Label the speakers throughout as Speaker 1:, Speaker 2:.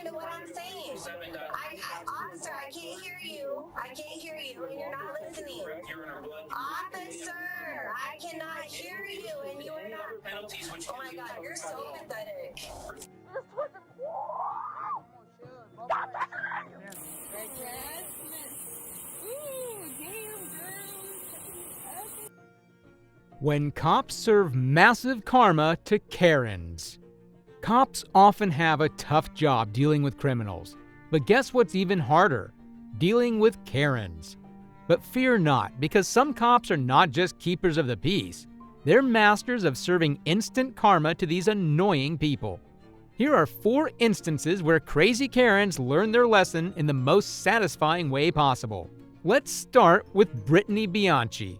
Speaker 1: to what I'm saying. Officer, I can't hear you. I can't hear you, and you're not listening. Officer, I cannot hear you, and you are not. Oh my God, you're so pathetic.
Speaker 2: When cops serve massive karma to Karens. Cops often have a tough job dealing with criminals, but guess what's even harder? Dealing with Karens. But fear not, because some cops are not just keepers of the peace. They're masters of serving instant karma to these annoying people. Here are 4 instances where crazy Karens learn their lesson in the most satisfying way possible. Let's start with Brittany Bianchi.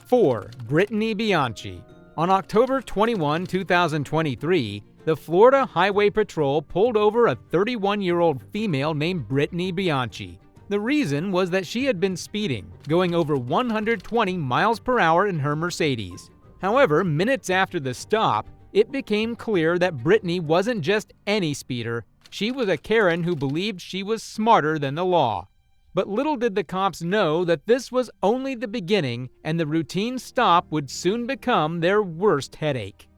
Speaker 2: 4. Brittany Bianchi. On October 21, 2023, the Florida Highway Patrol pulled over a 31-year-old female named Brittany Bianchi. The reason was that she had been speeding, going over 120 miles per hour in her Mercedes. However, minutes after the stop, it became clear that Brittany wasn't just any speeder. She was a Karen who believed she was smarter than the law. But little did the cops know that this was only the beginning, and the routine stop would soon become their worst headache.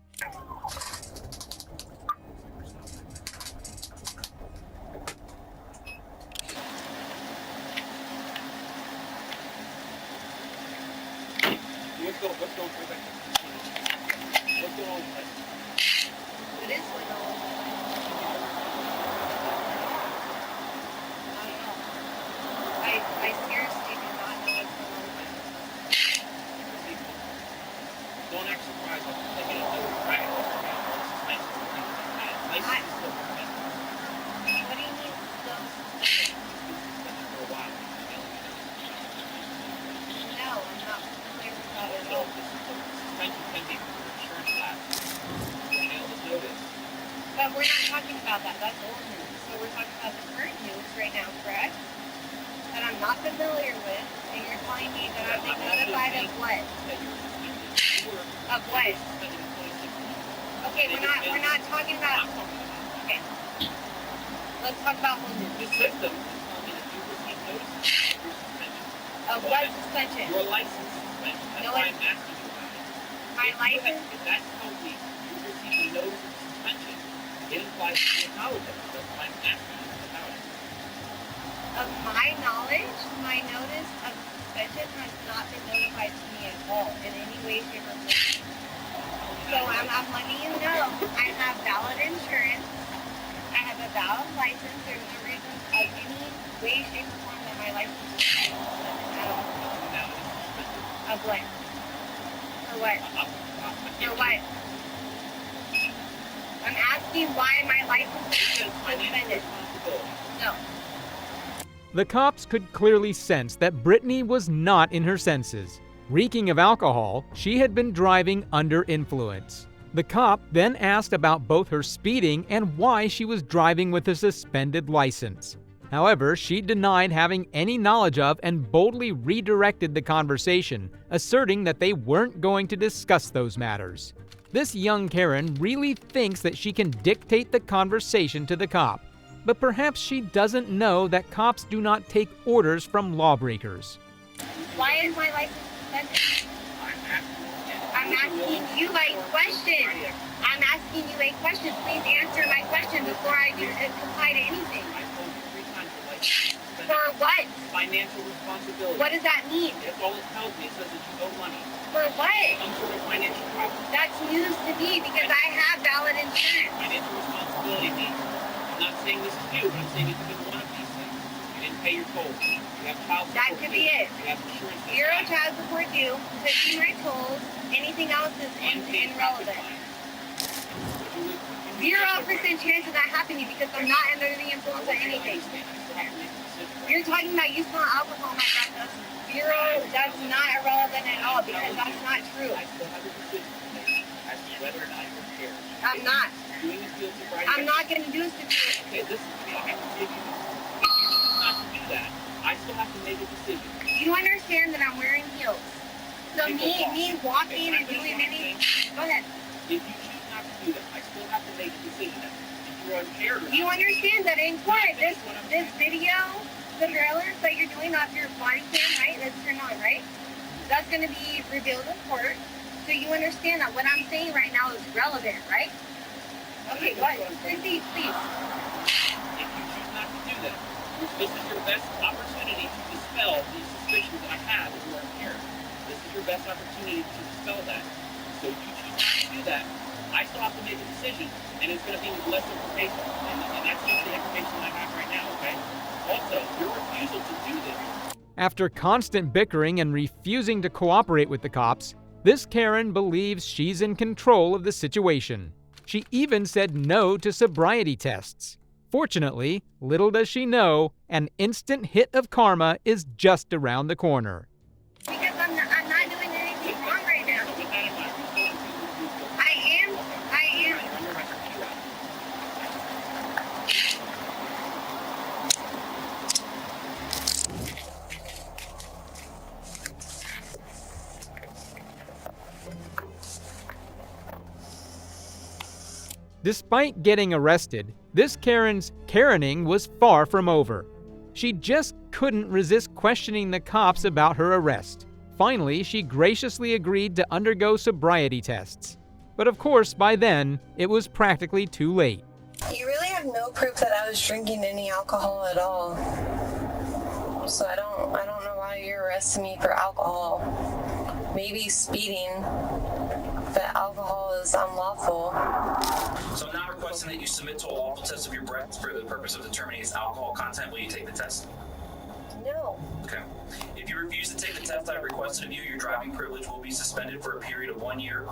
Speaker 1: I seriously do not know what's going on with it.
Speaker 3: Don't act surprised. Like you don't do it right.
Speaker 1: What do you mean?
Speaker 3: For a while.
Speaker 1: No, I'm not clear about it at all.
Speaker 3: Suspension pending for insurance lapse. Notice.
Speaker 1: But we're not talking about that. That's old news. So we're talking about the current news right now, correct? That I'm not familiar with, and you're telling me that I've been notified of what? Of what? Okay, we're not talking about. Okay. Let's talk about old news.
Speaker 3: The system is telling me that you received notice of your suspension.
Speaker 1: Of what suspension?
Speaker 3: Your license suspension. That's
Speaker 1: No,
Speaker 3: why I'm asking you about it.
Speaker 1: My license?
Speaker 3: If that's telling me you received a notice of suspension, it implies that you acknowledge it. That's why I'm asking you about it.
Speaker 1: Of my knowledge, my notice of suspension has not been notified to me at all in any way, shape, or form. So I'm letting you know I have valid insurance. I have a valid license. There's no reason of any way, shape, or form that my license is suspended at all. Of what? For what? For what? I'm asking why my license is suspended. No.
Speaker 2: The cops could clearly sense that Brittany was not in her senses. Reeking of alcohol, she had been driving under influence. The cop then asked about both her speeding and why she was driving with a suspended license. However, she denied having any knowledge of and boldly redirected the conversation, asserting that they weren't going to discuss those matters. This young Karen really thinks that she can dictate the conversation to the cop. But perhaps she doesn't know that cops do not take orders from lawbreakers.
Speaker 1: Why is my license suspended? I'm asking you a question. I'm asking you a question. Please answer my question before I do comply to anything. For what?
Speaker 3: Financial responsibility.
Speaker 1: What does that mean?
Speaker 3: That's all it tells me. It says that you owe money.
Speaker 1: For what?
Speaker 3: Some sort of financial problem.
Speaker 1: That's news to me because I have valid insurance.
Speaker 3: Financial responsibility means, I'm not saying this is you, but I'm saying it could be one of these things. You didn't pay your tolls. You have child support.
Speaker 1: That could be it.
Speaker 3: You have insurance.
Speaker 1: Zero child support due, 15 my tolls, anything else is irrelevant. 0% chance of that happening because I'm not under the influence of anything. You're talking about you smell alcohol, my God, that's zero, that's not irrelevant at all because that's not true.
Speaker 3: I still have a decision to make as to whether or not you're here.
Speaker 1: I'm not.
Speaker 3: Doing a field sobriety.
Speaker 1: I'm not going to do this to you.
Speaker 3: Okay, listen to me. I have to give you this. If you choose not to do that, I still have to make a decision.
Speaker 1: You understand that I'm wearing heels. So me walking and doing anything, go ahead.
Speaker 3: If you choose not to do that, I still have to make a decision. If you you're impaired.
Speaker 1: You understand that in court, this video, the trailers that you're doing off your body cam, right? Let's turn on, right? That's going to be revealed in court. So you understand that what I'm saying right now is relevant, right? Okay, what? Proceed, please.
Speaker 3: If you choose not to do that, this is your best opportunity to dispel these suspicions I have that you are impaired. This is your best opportunity to dispel that. So if you choose not to do that, I still have to make a decision, and it's going to be with less information. And that's just the information I have right now, okay? Also, your refusal to do this.
Speaker 2: After constant bickering and refusing to cooperate with the cops, this Karen believes she's in control of the situation. She even said no to sobriety tests. Fortunately, little does she know, an instant hit of karma is just around the corner.
Speaker 1: Because I'm not doing anything wrong right now.
Speaker 3: So with that in mind, who's going to refuse this?
Speaker 1: I am.
Speaker 3: You're under my review.
Speaker 2: Despite getting arrested, this Karen's Karening was far from over. She just couldn't resist questioning the cops about her arrest. Finally, she graciously agreed to undergo sobriety tests. But of course, by then, it was practically too late.
Speaker 4: You really have no proof that I was drinking any alcohol at all. So I don't know why you're arresting me for alcohol. Maybe speeding, but alcohol is unlawful.
Speaker 5: So I'm now requesting that you submit to a lawful test of your breath for the purpose of determining its alcohol content. Will you take the test?
Speaker 4: No.
Speaker 5: Okay. If you refuse to take the test I've requested of you, your driving privilege will be suspended for a period of 1 year.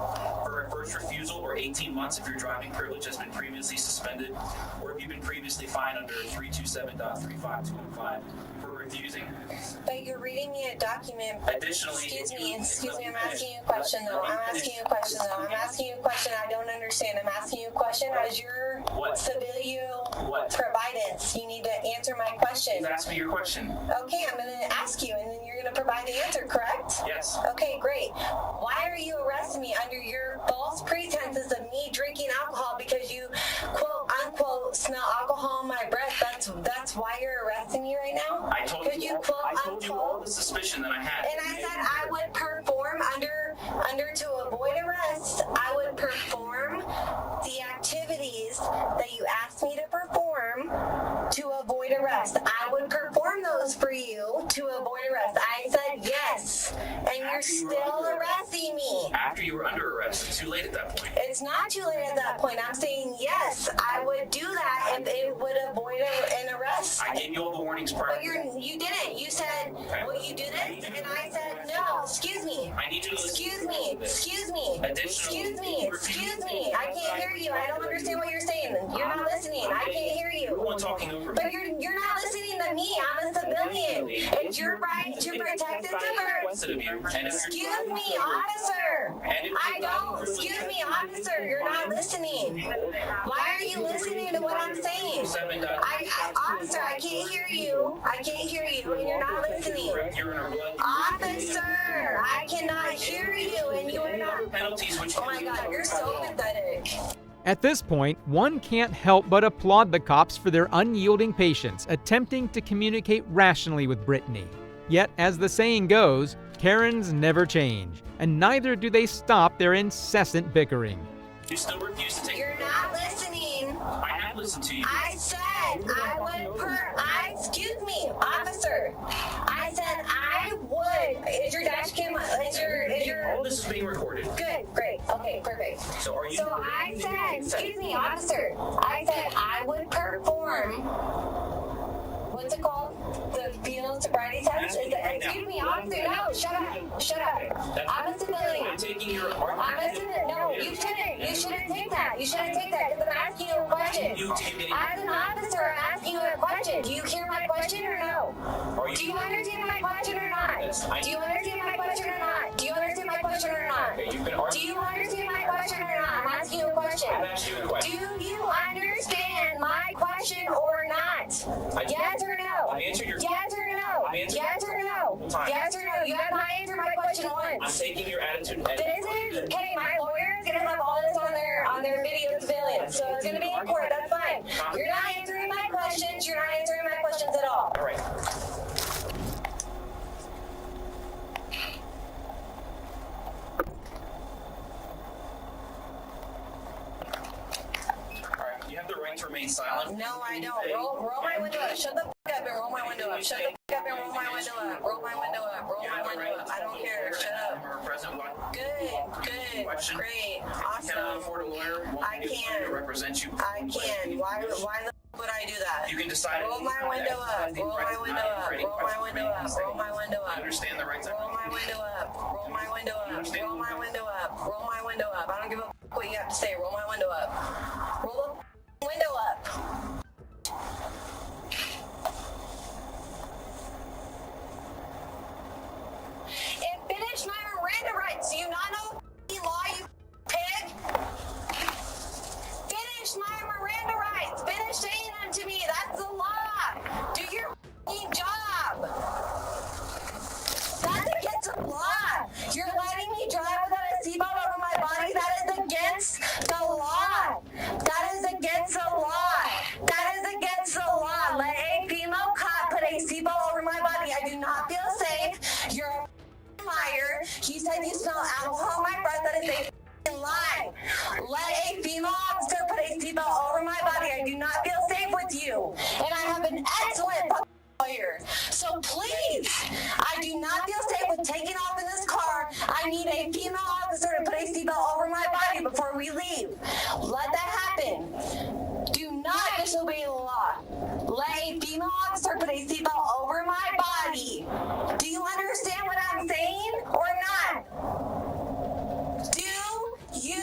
Speaker 5: For a first refusal, or 18 months if your driving privilege has been previously suspended, or if you've been previously fined under 327.35215 for refusing.
Speaker 4: But you're reading me a document.
Speaker 5: Additionally,
Speaker 4: Excuse me, I'm asking you a question though. I'm asking you a question. I don't understand. I'm asking you a question as your
Speaker 5: What?
Speaker 4: civilian
Speaker 5: What?
Speaker 4: providence. You need to answer my question.
Speaker 5: Please ask me your question.
Speaker 4: Okay, I'm going to ask you and then you're going to provide the answer, correct?
Speaker 5: Yes.
Speaker 4: Okay, great. Why are you arresting me under your false pretenses of me drinking alcohol because you, quote unquote, smell alcohol in my breath? That's why you're arresting me right now?
Speaker 5: I told
Speaker 4: Because
Speaker 5: you,
Speaker 4: quote
Speaker 5: I told you all
Speaker 4: unquote.
Speaker 5: the suspicion that I had.
Speaker 4: And I said I would perform under to avoid arrest. I would perform the activities that you asked me to perform to avoid arrest. I would perform those for you to avoid arrest. I said yes, and you're still arresting me.
Speaker 5: After you were under arrest, it's too late at that point.
Speaker 4: It's not too late at that point. I'm saying yes, I would do that if it would avoid an arrest.
Speaker 5: I gave you all the warnings prior.
Speaker 4: But you didn't. You said, will you do this? And I said, no, excuse me.
Speaker 5: I need you to listen.
Speaker 4: Excuse me. Excuse me.
Speaker 5: Additionally,
Speaker 4: Excuse me. I can't hear you. I don't understand what you're saying. You're not listening. I can't hear
Speaker 5: You're the
Speaker 4: you.
Speaker 5: one talking over me.
Speaker 4: But you're not listening to me. I'm a civilian. It's your right to protect and defend.
Speaker 5: Requested of you, and if you're
Speaker 4: Excuse me, officer. I don't. Excuse me, officer. You're not listening. Why are you listening to what I'm saying? Officer, I can't hear you. I can't hear you, and you're not listening.
Speaker 5: You're in a blood.
Speaker 4: Officer, I cannot hear you, and you're not.
Speaker 5: Penalties which
Speaker 4: Oh my God, you're so pathetic.
Speaker 2: At this point, one can't help but applaud the cops for their unyielding patience, attempting to communicate rationally with Brittany. Yet, as the saying goes, Karens never change, and neither do they stop their incessant bickering.
Speaker 5: You still refuse to take.
Speaker 4: You're not listening.
Speaker 5: I have listened to you.
Speaker 4: I said I would excuse me, officer. I said I would. Is your dash cam, is your,
Speaker 5: All this is being recorded.
Speaker 4: good, great, okay, perfect.
Speaker 5: So are you?
Speaker 4: So I said, excuse me, officer. I said I would perform, what's it called? The field sobriety test? Excuse me, officer, no, shut up. I'm a civilian.
Speaker 5: I'm taking your
Speaker 4: I'm
Speaker 5: argument.
Speaker 4: a civilian. No, you shouldn't take that. You shouldn't take that because I'm asking you a question.
Speaker 5: You take it.
Speaker 4: As an officer, I'm asking you a question. Do you hear my question or no?
Speaker 5: Are
Speaker 4: Do
Speaker 5: you?
Speaker 4: you understand my question or not?
Speaker 5: Yes, I
Speaker 4: Do you understand my question or not? Do you understand my question or not?
Speaker 5: Okay, you've been
Speaker 4: Do
Speaker 5: arguing.
Speaker 4: you understand my question or not? I'm asking you a question.
Speaker 5: I've asked you a question.
Speaker 4: Do you understand my question or not? Yes or no?
Speaker 5: I've answered your.
Speaker 4: Yes or no?
Speaker 5: I've answered
Speaker 4: Yes or no?
Speaker 5: time.
Speaker 4: Yes or no? You have not answered my question
Speaker 5: I'm
Speaker 4: once.
Speaker 5: taking your attitude.
Speaker 4: This is, hey, my lawyer is gonna have all this on their video surveillance, so it's gonna be in court, that's fine. fine. You're not answering my questions. You're not answering my questions at all.
Speaker 5: All right. All right, you have the right to remain silent.
Speaker 4: No, I don't. Roll my window up. Shut the f up and roll my window up. Shut the f up and roll my window up. Roll my window up. Roll my window up. I don't care. Shut up. Good. Great.
Speaker 5: Cannot
Speaker 4: Awesome.
Speaker 5: afford a lawyer.
Speaker 4: I can.
Speaker 5: To represent you.
Speaker 4: I can. Why the f would I do that?
Speaker 5: You can decide.
Speaker 4: Roll my window up. Roll my window up. Roll my window up. Roll my window
Speaker 5: I
Speaker 4: up.
Speaker 5: understand the rights.
Speaker 4: Roll my window up. Roll my window up. Roll my window up. Roll my window up. I don't give a f what you have to say. Roll my window up. Roll the window up. And finish my Miranda rights. Do you not know the law, you pig? Finish my Miranda rights. Finish saying them to me. That's the law. Do your job. That's against the law. You're letting me drive without a seatbelt over my body. That is against the law. That is against the law. That is against the law. Let a female cop put a seatbelt over my body. I do not feel safe. You're a liar. You said you smell alcohol on my breath. That is a lie. Let a female officer put a seatbelt over my body. I do not feel safe with you. And I have an excellent lawyer. So please, I do not feel safe with taking off in this car. I need a female officer to put a seatbelt over my body before we leave. Let that happen. Do not disobey the law. Let a female officer put a seatbelt over my body. Do you understand what I'm saying or not? Do you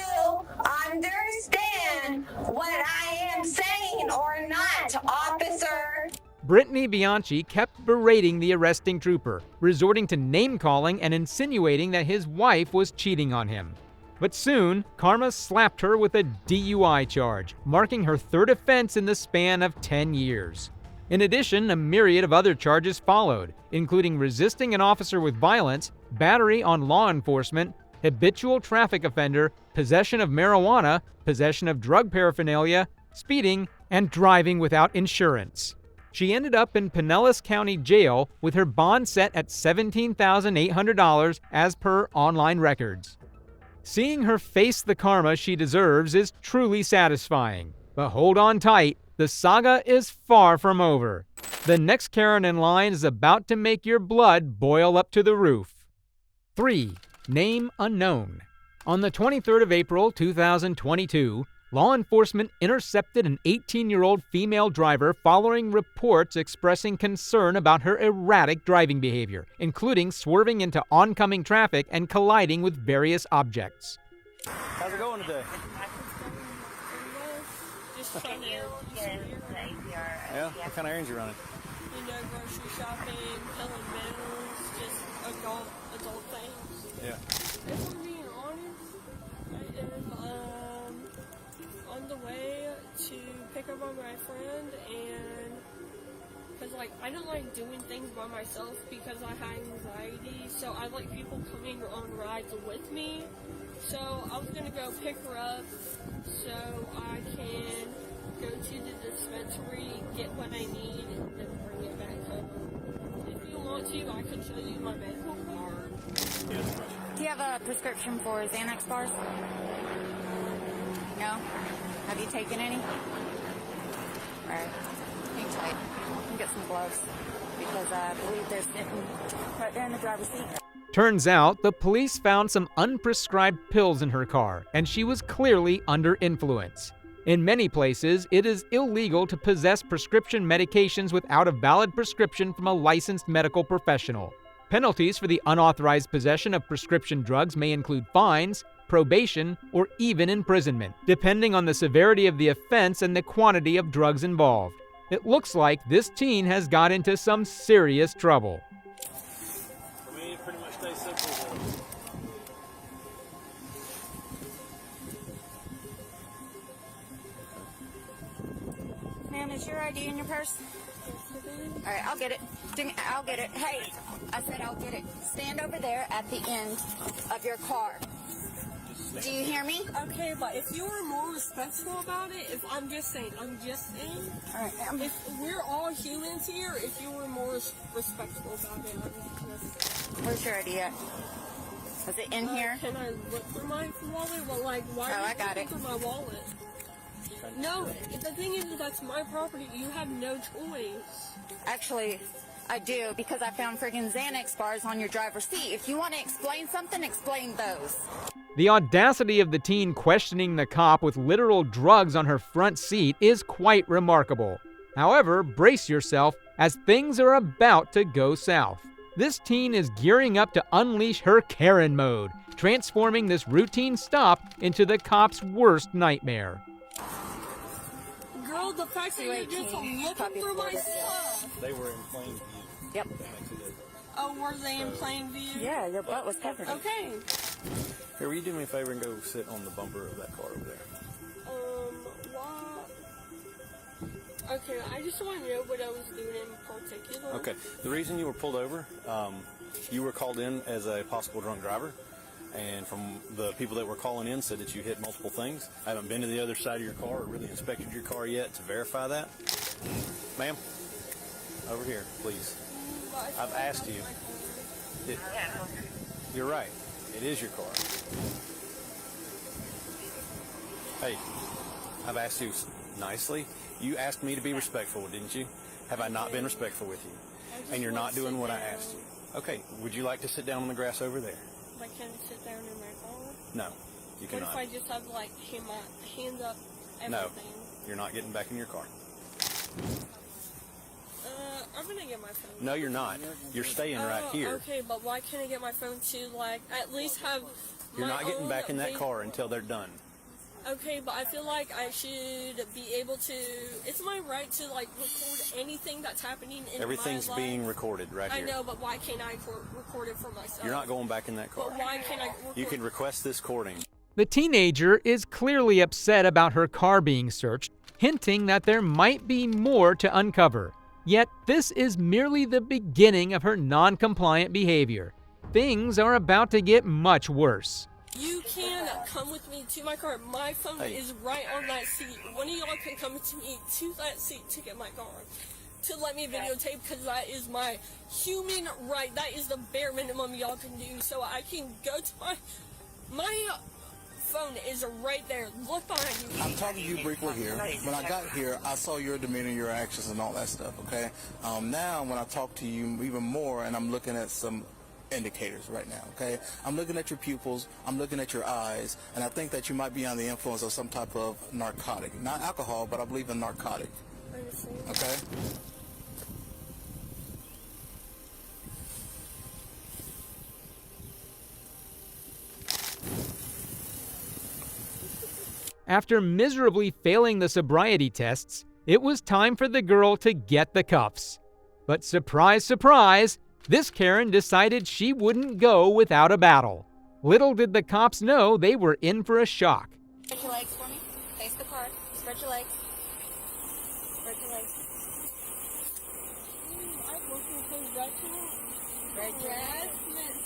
Speaker 4: understand what I am saying or not, officer?
Speaker 2: Brittany Bianchi kept berating the arresting trooper, resorting to name-calling and insinuating that his wife was cheating on him. But soon, Karma slapped her with a DUI charge, marking her third offense in the span of 10 years. In addition, a myriad of other charges followed, including resisting an officer with violence, battery on law enforcement, habitual traffic offender, possession of marijuana, possession of drug paraphernalia, speeding, and driving without insurance. She ended up in Pinellas County Jail with her bond set at $17,800 as per online records. Seeing her face the karma she deserves is truly satisfying. But hold on tight, the saga is far from over. The next Karen in line is about to make your blood boil up to the roof. 3. Name unknown. On the 23rd of April, 2022, law enforcement intercepted an 18-year-old female driver following reports expressing concern about her erratic driving behavior, including swerving into oncoming traffic and colliding with various objects.
Speaker 6: How's it going today?
Speaker 7: Just trying to
Speaker 6: Yeah? What kind of errands you running?
Speaker 7: grocery shopping, filling bills, just adult things.
Speaker 6: Yeah.
Speaker 7: If I'm being honest, I am on the way to pick up on my friend, and because I don't like doing things by myself because I have anxiety, so I like people coming on rides with me. So I was gonna go pick her up so I can go to the dispensary, get what I need, and then bring it back home. If you want to, I can show you my medical card.
Speaker 8: Do you have a prescription for Xanax bars? No? Have you taken any? Alright. Hang tight. I'll get some gloves. Because I believe they're sitting right there in the driver's seat.
Speaker 2: Turns out, the police found some unprescribed pills in her car, and she was clearly under influence. In many places, it is illegal to possess prescription medications without a valid prescription from a licensed medical professional. Penalties for the unauthorized possession of prescription drugs may include fines, probation, or even imprisonment, depending on the severity of the offense and the quantity of drugs involved. It looks like this teen has got into some serious trouble.
Speaker 6: For me, it pretty much stays simple.
Speaker 8: Ma'am, is your ID in your purse? Alright, I'll get it. I'll get it. Hey, I said I'll get it. Stand over there at the end of your car. Do you hear me?
Speaker 7: Okay, but if you were more respectful about it, I'm just saying.
Speaker 8: All right.
Speaker 7: If we're all humans here, if you were more respectful about it,
Speaker 8: Where's your ID at? Was it in here?
Speaker 7: Can I look for my wallet? Well, like, why
Speaker 8: Oh,
Speaker 7: are
Speaker 8: I
Speaker 7: you
Speaker 8: got
Speaker 7: looking
Speaker 8: it.
Speaker 7: for my wallet? No, the thing is, that's my property. You have no choice.
Speaker 8: Actually, I do, because I found friggin' Xanax bars on your driver's seat. If you want to explain something, explain those.
Speaker 2: The audacity of the teen questioning the cop with literal drugs on her front seat is quite remarkable. However, brace yourself as things are about to go south. This teen is gearing up to unleash her Karen mode, transforming this routine stop into the cop's worst nightmare.
Speaker 7: Girl, the fact that you're just looking for my stuff.
Speaker 6: They were in plain view.
Speaker 8: Yep.
Speaker 6: That makes a difference.
Speaker 7: Oh, were they in plain view?
Speaker 8: Yeah, your butt was covered.
Speaker 7: Okay.
Speaker 6: Here, will you do me a favor and go sit on the bumper of that car over there?
Speaker 7: What? Okay, I just want to know what I was doing in particular.
Speaker 6: Okay. The reason you were pulled over, you were called in as a possible drunk driver. And from the people that were calling in said that you hit multiple things. I haven't been to the other side of your car or really inspected your car yet to verify that. Ma'am, over here, please. I've asked you. You're right. It is your car. Hey, I've asked you nicely. You asked me to be respectful, didn't you? Have I not been respectful with you? And you're not doing what I asked you. Okay, would you like to sit down on the grass over there?
Speaker 7: I can sit down in my car?
Speaker 6: No, you
Speaker 7: What
Speaker 6: cannot.
Speaker 7: if I just have, like, my hands up, everything?
Speaker 6: No, you're not getting back in your car.
Speaker 7: I'm gonna get my phone.
Speaker 6: No, you're not. You're staying right here.
Speaker 7: Okay, but why can't I get my phone to, like, at least have
Speaker 6: You're
Speaker 7: my
Speaker 6: not getting
Speaker 7: own
Speaker 6: back in that
Speaker 7: vape-
Speaker 6: car until they're done.
Speaker 7: Okay, but I feel like I should be able to. It's my right to, like, record anything that's happening in
Speaker 6: Everything's
Speaker 7: my life.
Speaker 6: being recorded right
Speaker 7: I
Speaker 6: here.
Speaker 7: know, but why can't I record it for myself?
Speaker 6: You're not going back in that car.
Speaker 7: But why can't I record?
Speaker 6: You can request this recording.
Speaker 2: The teenager is clearly upset about her car being searched, hinting that there might be more to uncover. Yet, this is merely the beginning of her non-compliant behavior. Things are about to get much worse.
Speaker 7: You can come with me to my car. My phone is right on that seat. One of y'all can come to me to that seat to get my car. To let me videotape, because that is my human right. That is the bare minimum y'all can do. So I can go to my phone is right there. Look behind you.
Speaker 9: I'm talking to you briefly here. When I got here, I saw your demeanor, your actions, and all that stuff, okay? Now, when I talk to you even more, and I'm looking at some indicators right now, okay? I'm looking at your pupils, I'm looking at your eyes, and I think that you might be on the influence of some type of narcotic. Not alcohol, but I believe in narcotic, okay?
Speaker 2: After miserably failing the sobriety tests, it was time for the girl to get the cuffs. But surprise, surprise, this Karen decided she wouldn't go without a battle. Little did the cops know they were in for a shock.
Speaker 8: Spread your legs for me. Face the car. Spread your legs. Spread your legs. Spread your legs.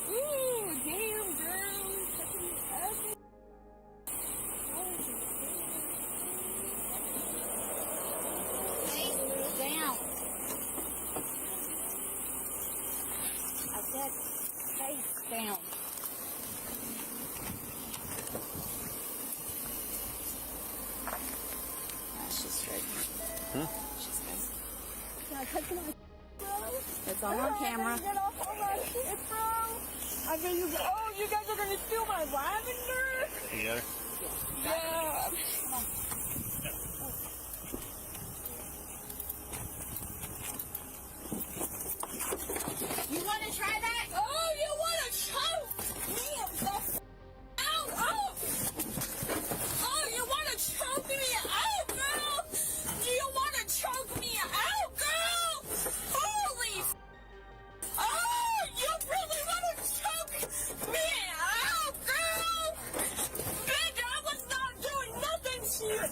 Speaker 7: Ooh, damn, girl.
Speaker 8: Face down. I said face down. She's straight. She's good. It's all on camera.
Speaker 7: Get off all my shit, bro. I mean, you guys are gonna steal my lavender?
Speaker 6: You got her?
Speaker 7: Yeah.
Speaker 8: You want to try that?
Speaker 7: Oh, you wanna choke me the out? Oh, you wanna choke me out, girl? Do you wanna choke me out, girl? Holy oh, you really wanna choke me out, girl? Bitch, I was not doing nothing to you.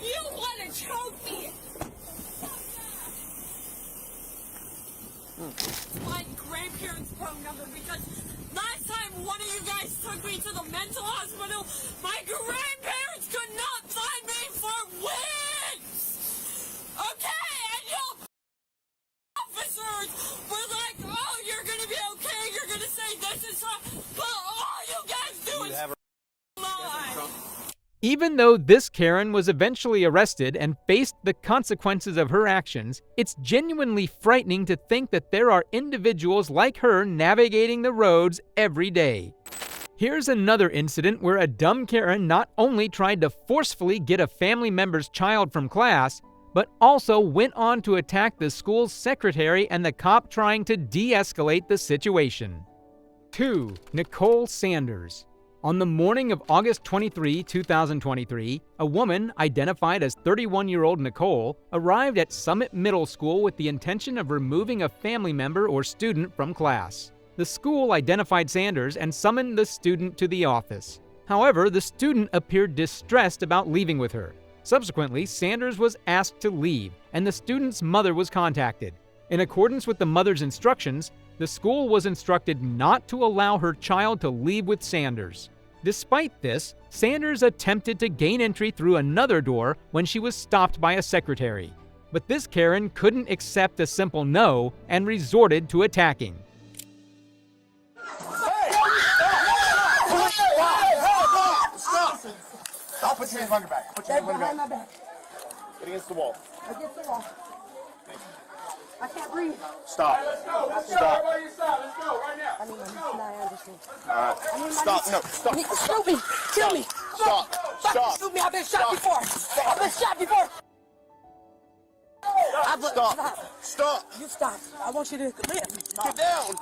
Speaker 7: You wanna choke me? My grandparents' phone number, because last time one of you guys took me to the mental hospital, my grandparents could not find me for weeks! Okay, and your officers were like, oh, you're gonna be okay, you're gonna say this is wrong, but all you guys do is lie!
Speaker 2: Even though this Karen was eventually arrested and faced the consequences of her actions, it's genuinely frightening to think that there are individuals like her navigating the roads every day. Here's another incident where a dumb Karen not only tried to forcefully get a family member's child from class, but also went on to attack the school's secretary and the cop trying to de-escalate the situation. 2. Nicole Sanders. On the morning of August 23, 2023, a woman identified as 31-year-old Nicole arrived at Summit Middle School with the intention of removing a family member or student from class. The school identified Sanders and summoned the student to the office. However, the student appeared distressed about leaving with her. Subsequently, Sanders was asked to leave, and the student's mother was contacted. In accordance with the mother's instructions, the school was instructed not to allow her child to leave with Sanders. Despite this, Sanders attempted to gain entry through another door when she was stopped by a secretary. But this Karen couldn't accept a simple no and resorted to attacking.
Speaker 10: Stop, put your hands behind your back. Put your hands behind my back. Get against the wall.
Speaker 11: Against the wall. I can't breathe.
Speaker 10: Stop.
Speaker 11: Stop.
Speaker 10: Let's go right now.
Speaker 11: I need my no, I understand.
Speaker 10: Alright. Stop. No. Stop.
Speaker 11: Shoot me. Kill me.
Speaker 10: Stop. Stop.
Speaker 11: Shoot me. I've been shot before. I've been shot before.
Speaker 10: Stop. Stop.
Speaker 11: You stop. I want you to live.
Speaker 10: Get down.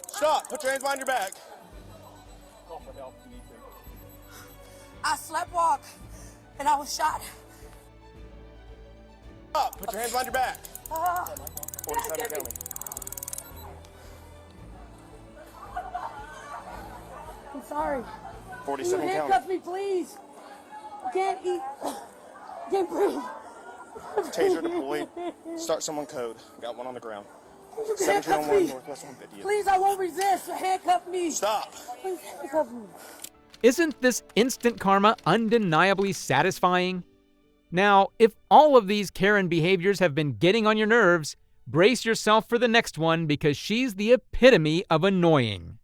Speaker 10: Stop. Put your hands behind your back.
Speaker 11: I sleptwalk and I was shot.
Speaker 10: Stop. Put your hands behind your back.
Speaker 11: 47
Speaker 10: kill me.
Speaker 11: I'm sorry.
Speaker 10: 47
Speaker 11: You handcuff me, please. I can't eat. I can't breathe.
Speaker 10: Taser deployed. Start someone code. Got one on the ground.
Speaker 11: Handcuff
Speaker 10: 1701
Speaker 11: me.
Speaker 10: Northwest 150.
Speaker 11: Please, I won't resist. Handcuff me.
Speaker 10: Stop.
Speaker 11: Please handcuff me.
Speaker 2: Isn't this instant karma undeniably satisfying? Now, if all of these Karen behaviors have been getting on your nerves, brace yourself for the next one because she's the epitome of annoying.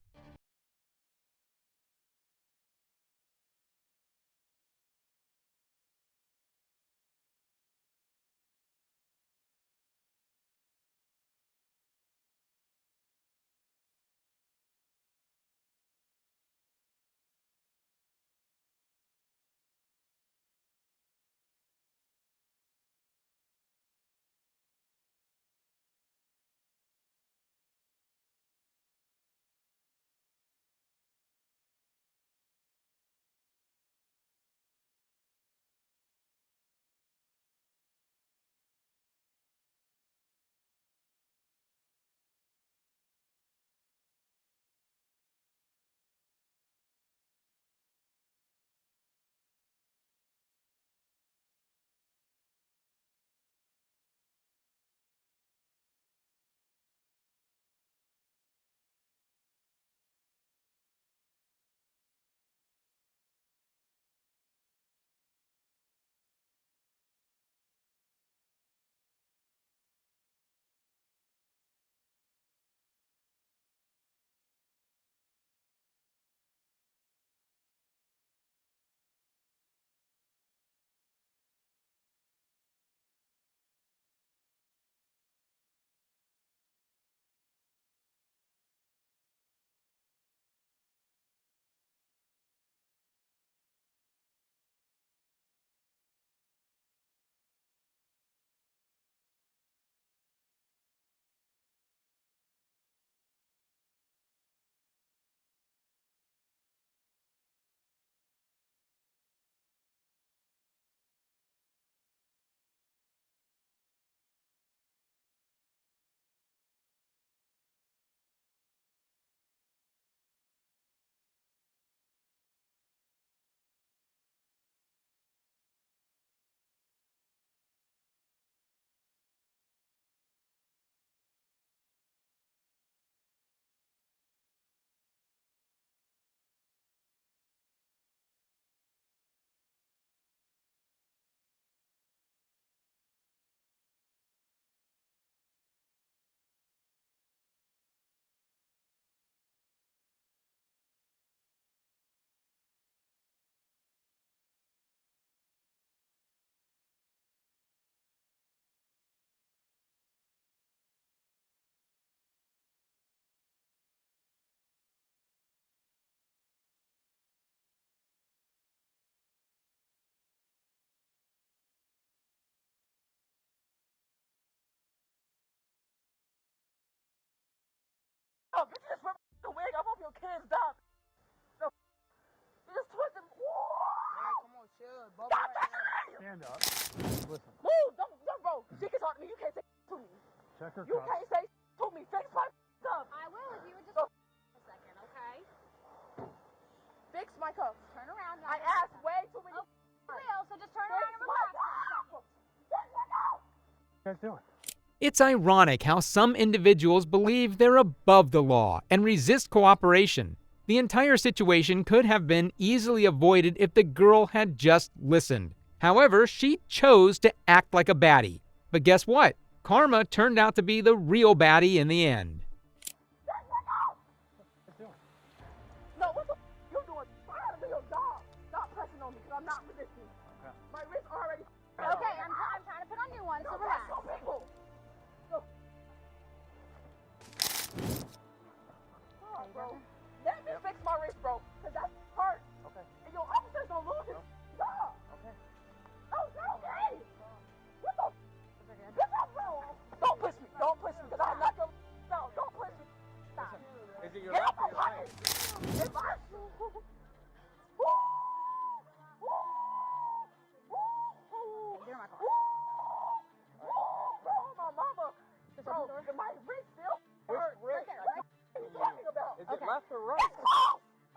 Speaker 12: hands up. No. You just twisted.
Speaker 9: Come on, chill. Stand up. Listen.
Speaker 12: Move. Don't, bro. She can talk to me. You can't say to me.
Speaker 9: Check her
Speaker 12: You can't say to me. Fix my cuffs.
Speaker 13: I will if you would just
Speaker 12: So,
Speaker 13: a second, okay?
Speaker 12: fix my cuffs.
Speaker 13: Turn around.
Speaker 12: I asked way too many.
Speaker 13: I will, so just turn around and relax for a second.
Speaker 9: What you guys doing?
Speaker 2: It's ironic how some individuals believe they're above the law and resist cooperation. The entire situation could have been easily avoided if the girl had just listened. However, she chose to act like a baddie. But guess what? Karma turned out to be the real baddie in the end.
Speaker 12: No, what the you doing? I gotta be your dog. Stop pressing on me because I'm not resisting.
Speaker 9: Okay.
Speaker 12: My wrist already.
Speaker 13: Okay, I'm trying to put on new ones, so relax.
Speaker 12: No people. No. Oh, bro. Let me fix my wrist, bro, because that's hurt.
Speaker 9: Okay.
Speaker 12: And your officer's gonna lose his job.
Speaker 9: Okay.
Speaker 12: Oh, it's okay. What the? Get up, bro. Don't push me. Don't push me, because I'll knock your out. Don't push me. Stop.
Speaker 9: Is it your
Speaker 12: Get
Speaker 9: left
Speaker 12: up
Speaker 9: or
Speaker 12: my
Speaker 9: your right?
Speaker 12: pocket. If I...
Speaker 13: Get in my car.
Speaker 12: Bro, my mama. Bro, my wrist still hurts.
Speaker 9: wrist?
Speaker 12: What are you talking about?
Speaker 9: Is it
Speaker 13: Okay.
Speaker 9: left or right?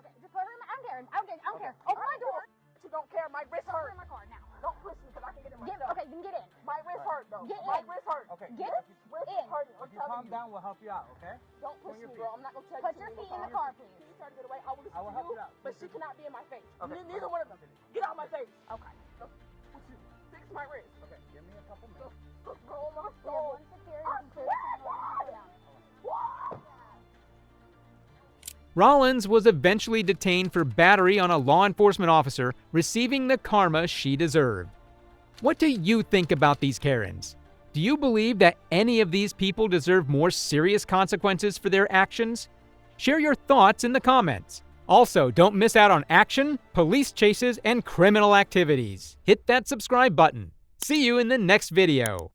Speaker 13: Okay, just put her in my... I don't care. Open my door.
Speaker 12: You don't care. My wrist
Speaker 13: Put her
Speaker 12: hurts.
Speaker 13: in my car now.
Speaker 12: Don't push me because I can get in
Speaker 13: Get,
Speaker 12: myself.
Speaker 13: okay, then get in.
Speaker 12: My wrist hurt though.
Speaker 13: Get
Speaker 12: My
Speaker 13: in.
Speaker 12: wrist hurt.
Speaker 9: Okay.
Speaker 13: Get
Speaker 12: Wrist
Speaker 13: in.
Speaker 12: hurting. I'm
Speaker 9: If you
Speaker 12: telling
Speaker 9: calm
Speaker 12: you.
Speaker 9: down, we'll help you out, okay?
Speaker 12: Don't push
Speaker 9: your
Speaker 12: me,
Speaker 9: feet.
Speaker 12: bro. I'm not gonna tell
Speaker 13: Put
Speaker 12: you.
Speaker 13: your
Speaker 12: to
Speaker 13: feet
Speaker 12: move
Speaker 13: in the
Speaker 12: car.
Speaker 13: car, please.
Speaker 12: She tried to get away. I will listen
Speaker 9: I will
Speaker 12: to
Speaker 9: help
Speaker 12: you,
Speaker 9: you out.
Speaker 12: but she cannot be in my face.
Speaker 9: Okay.
Speaker 12: Neither one of them. Get out of my face.
Speaker 13: Okay.
Speaker 12: Fix my wrist.
Speaker 9: Okay, give me a couple minutes.
Speaker 12: Bro, my
Speaker 13: We have
Speaker 12: soul.
Speaker 13: one security
Speaker 12: I
Speaker 13: and two
Speaker 12: swear
Speaker 13: security.
Speaker 12: to
Speaker 13: Go down.
Speaker 2: Rollins was eventually detained for battery on a law enforcement officer, receiving the karma she deserved. What do you think about these Karens? Do you believe that any of these people deserve more serious consequences for their actions? Share your thoughts in the comments. Also, don't miss out on action, police chases, and criminal activities. Hit that subscribe button. See you in the next video.